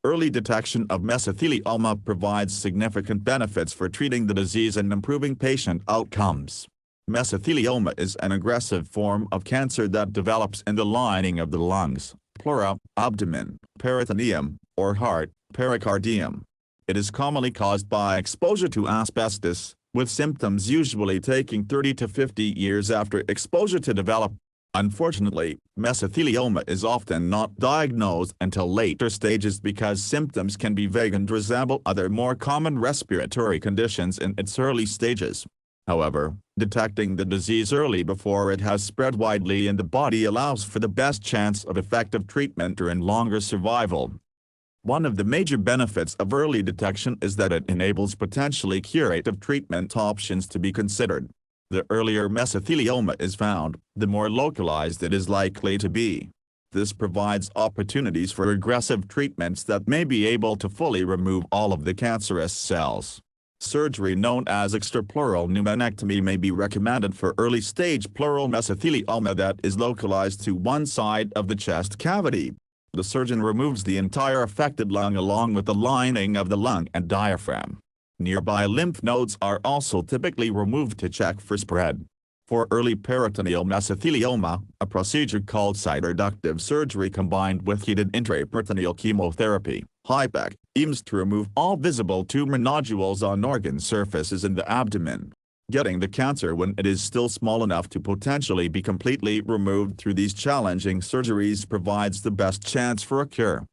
Early detection of mesothelioma provides significant benefits for treating the disease and improving patient outcomes. Mesothelioma is an aggressive form of cancer that develops in the lining of the lungs, pleura, abdomen, peritoneum, or heart, pericardium. It is commonly caused by exposure to asbestos, with symptoms usually taking 30 to 50 years after exposure to develop. Unfortunately, mesothelioma is often not diagnosed until later stages because symptoms can be vague and resemble other more common respiratory conditions in its early stages. However, detecting the disease early before it has spread widely in the body allows for the best chance of effective treatment and longer survival. One of the major benefits of early detection is that it enables potentially curative treatment options to be considered. The earlier mesothelioma is found, the more localized it is likely to be. This provides opportunities for aggressive treatments that may be able to fully remove all of the cancerous cells. Surgery known as extrapleural pneumonectomy may be recommended for early-stage pleural mesothelioma that is localized to one side of the chest cavity. The surgeon removes the entire affected lung along with the lining of the lung and diaphragm. Nearby lymph nodes are also typically removed to check for spread. For early peritoneal mesothelioma, a procedure called cytoreductive surgery combined with heated intraperitoneal chemotherapy, HIPEC, aims to remove all visible tumor nodules on organ surfaces in the abdomen. Getting the cancer when it is still small enough to potentially be completely removed through these challenging surgeries provides the best chance for a cure.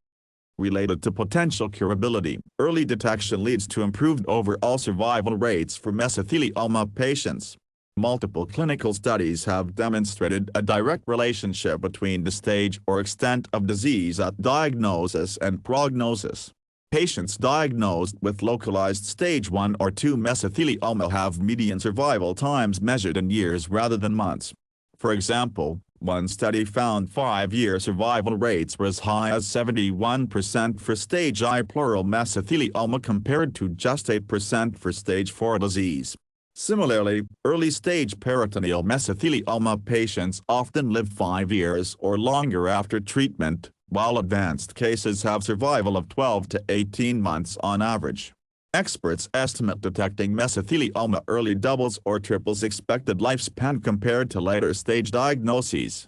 Related to potential curability, early detection leads to improved overall survival rates for mesothelioma patients. Multiple clinical studies have demonstrated a direct relationship between the stage or extent of disease at diagnosis and prognosis. Patients diagnosed with localized stage 1 or 2 mesothelioma have median survival times measured in years rather than months. For example, one study found 5-year survival rates were as high as 71% for stage I pleural mesothelioma compared to just 8% for stage 4 disease. Similarly, early-stage peritoneal mesothelioma patients often live 5 years or longer after treatment, while advanced cases have survival of 12 to 18 months on average. Experts estimate detecting mesothelioma early doubles or triples expected lifespan compared to later-stage diagnoses.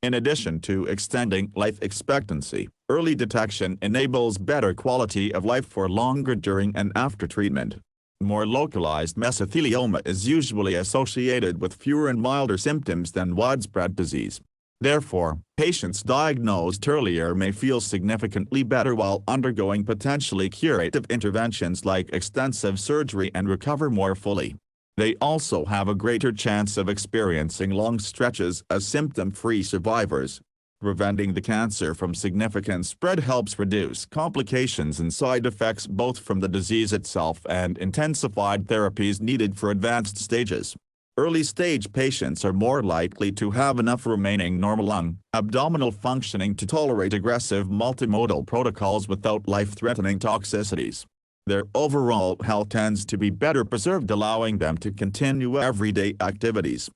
In addition to extending life expectancy, early detection enables better quality of life for longer during and after treatment. More localized mesothelioma is usually associated with fewer and milder symptoms than widespread disease. Therefore, patients diagnosed earlier may feel significantly better while undergoing potentially curative interventions like extensive surgery and recover more fully. They also have a greater chance of experiencing long stretches as symptom-free survivors. Preventing the cancer from significant spread helps reduce complications and side effects both from the disease itself and intensified therapies needed for advanced stages. Early-stage patients are more likely to have enough remaining normal lung, abdominal functioning to tolerate aggressive multimodal protocols without life-threatening toxicities. Their overall health tends to be better preserved, allowing them to continue everyday activities.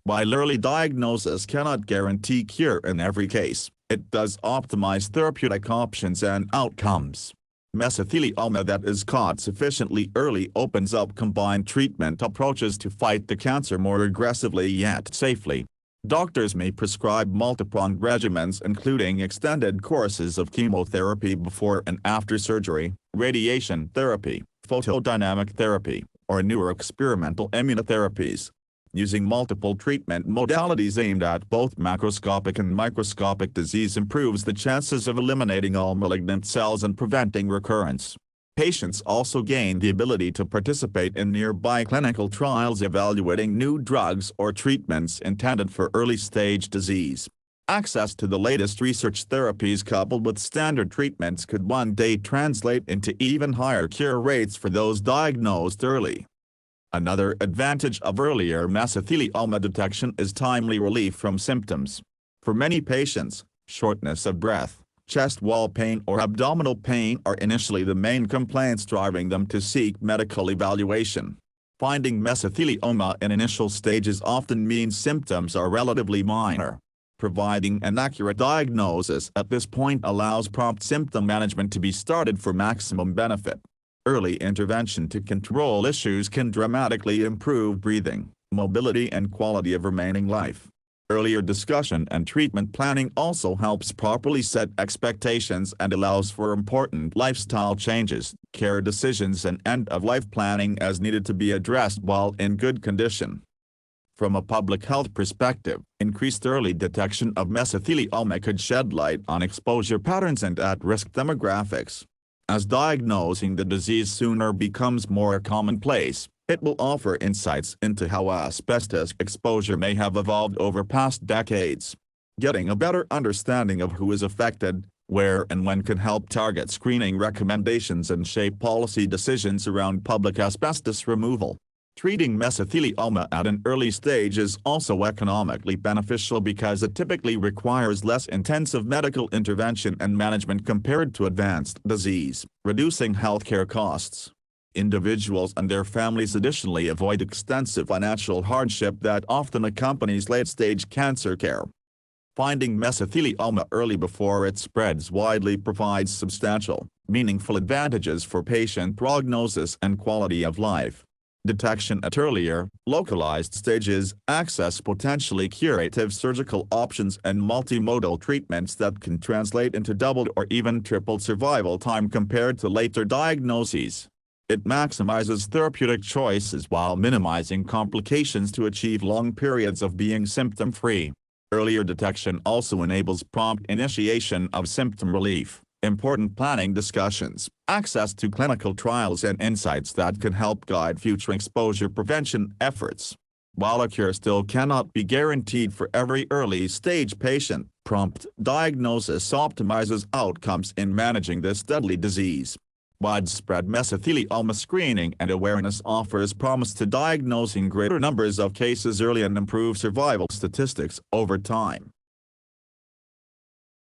While early diagnosis cannot guarantee cure in every case, it does optimize therapeutic options and outcomes. Mesothelioma that is caught sufficiently early opens up combined treatment approaches to fight the cancer more aggressively yet safely. Doctors may prescribe multi-pronged regimens including extended courses of chemotherapy before and after surgery, radiation therapy, photodynamic therapy, or newer experimental immunotherapies. Using multiple treatment modalities aimed at both macroscopic and microscopic disease improves the chances of eliminating all malignant cells and preventing recurrence. Patients also gain the ability to participate in nearby clinical trials evaluating new drugs or treatments intended for early-stage disease. Access to the latest research therapies coupled with standard treatments could one day translate into even higher cure rates for those diagnosed early. Another advantage of earlier mesothelioma detection is timely relief from symptoms. For many patients, shortness of breath, chest wall pain or abdominal pain are initially the main complaints driving them to seek medical evaluation. Finding mesothelioma in initial stages often means symptoms are relatively minor. Providing an accurate diagnosis at this point allows prompt symptom management to be started for maximum benefit. Early intervention to control issues can dramatically improve breathing, mobility and quality of remaining life. Earlier discussion and treatment planning also helps properly set expectations and allows for important lifestyle changes, care decisions and end-of-life planning as needed to be addressed while in good condition. From a public health perspective, increased early detection of mesothelioma could shed light on exposure patterns and at-risk demographics. As diagnosing the disease sooner becomes more commonplace, it will offer insights into how asbestos exposure may have evolved over past decades. Getting a better understanding of who is affected, where and when can help target screening recommendations and shape policy decisions around public asbestos removal. Treating mesothelioma at an early stage is also economically beneficial because it typically requires less intensive medical intervention and management compared to advanced disease, reducing healthcare costs. Individuals and their families additionally avoid extensive financial hardship that often accompanies late-stage cancer care. Finding mesothelioma early before it spreads widely provides substantial, meaningful advantages for patient prognosis and quality of life. Detection at earlier, localized stages access potentially curative surgical options and multimodal treatments that can translate into doubled or even tripled survival time compared to later diagnoses. It maximizes therapeutic choices while minimizing complications to achieve long periods of being symptom-free. Earlier detection also enables prompt initiation of symptom relief, important planning discussions, access to clinical trials and insights that can help guide future exposure prevention efforts. While a cure still cannot be guaranteed for every early-stage patient, prompt diagnosis optimizes outcomes in managing this deadly disease. Widespread mesothelioma screening and awareness offers promise to diagnosing greater numbers of cases early and improve survival statistics over time.